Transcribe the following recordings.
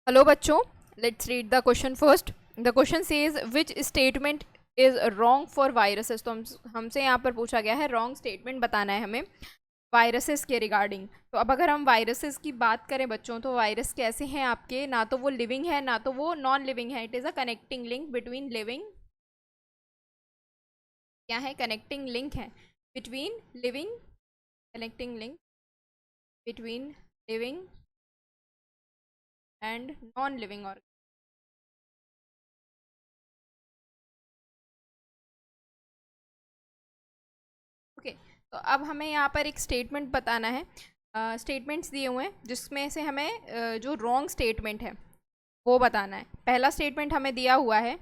Hello बच्चों, let's read the question first. The question says which statement is wrong for viruses. तो हमसे यहाँ पर पूछा गया है रॉन्ग स्टेटमेंट बताना है हमें वायरसेस के रिगार्डिंग। तो अब अगर हम वायरसेस की बात करें बच्चों, तो वायरस कैसे हैं आपके, ना तो वो लिविंग है ना तो वो नॉन लिविंग है। It is a connecting link between living, क्या है, कनेक्टिंग लिंक है between living, connecting link between living and non living. Okay, तो अब हमें यहाँ पर एक स्टेटमेंट बताना है। स्टेटमेंट्स दिए हुए हैं जिसमें से हमें जो रॉन्ग स्टेटमेंट है वो बताना है। पहला स्टेटमेंट हमें दिया हुआ है,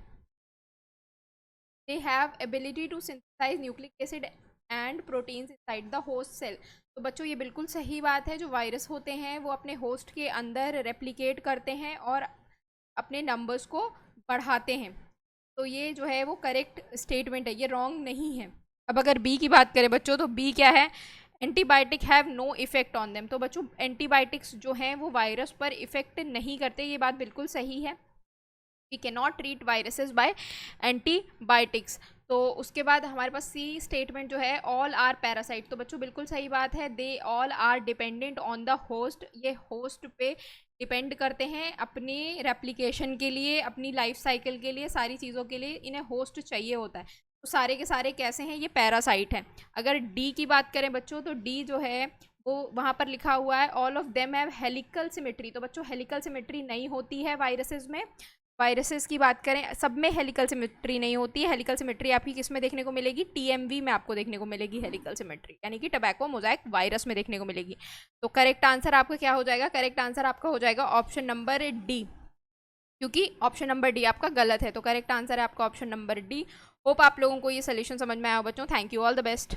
they have ability to synthesise nucleic acid and proteins inside the host cell. तो बच्चों ये बिल्कुल सही बात है। जो वायरस होते हैं वो अपने होस्ट के अंदर रेप्लिकेट करते हैं और अपने नंबर्स को बढ़ाते हैं। तो ये जो है वो करेक्ट स्टेटमेंट है, ये रॉन्ग नहीं है। अब अगर बी की बात करें बच्चों, तो बी क्या है, antibiotic have no effect on them. तो बच्चों एंटीबायोटिक्स जो हैं वो वायरस पर इफेक्ट नहीं करते, ये बात बिल्कुल सही है। We can not treat viruses by antibiotics. तो उसके बाद हमारे पास सी स्टेटमेंट जो है, ऑल आर पैरासाइट। तो बच्चों बिल्कुल सही बात है, they all are dependent on the host. ये होस्ट पे डिपेंड करते हैं अपनी रेप्लिकेशन के लिए, अपनी लाइफ साइकिल के लिए, सारी चीज़ों के लिए इन्हें होस्ट चाहिए होता है। तो सारे के सारे कैसे हैं, ये पैरासाइट हैं। अगर डी की बात करें बच्चों, तो डी जो है वो वहाँ पर लिखा हुआ है all of them have helical symmetry. तो बच्चों हेलिकल सिमेट्री नहीं होती है वायरसेस में। वायरसेस की बात करें, सब में हेलिकल सिमेट्री नहीं होती है। हेलिकल सिमेट्री आपकी किस में देखने को मिलेगी, टीएमवी में आपको देखने को मिलेगी हेलिकल सिमेट्री, यानी कि टबैको मोजाइक वायरस में देखने को मिलेगी। तो करेक्ट आंसर आपका क्या हो जाएगा, करेक्ट आंसर आपका हो जाएगा ऑप्शन नंबर डी, क्योंकि ऑप्शन नंबर डी आपका गलत है। तो करेक्ट आंसर है आपका ऑप्शन नंबर डी। होप आप लोगों को ये सोल्यूशन समझ में आया हो बच्चों। Thank you, all the best.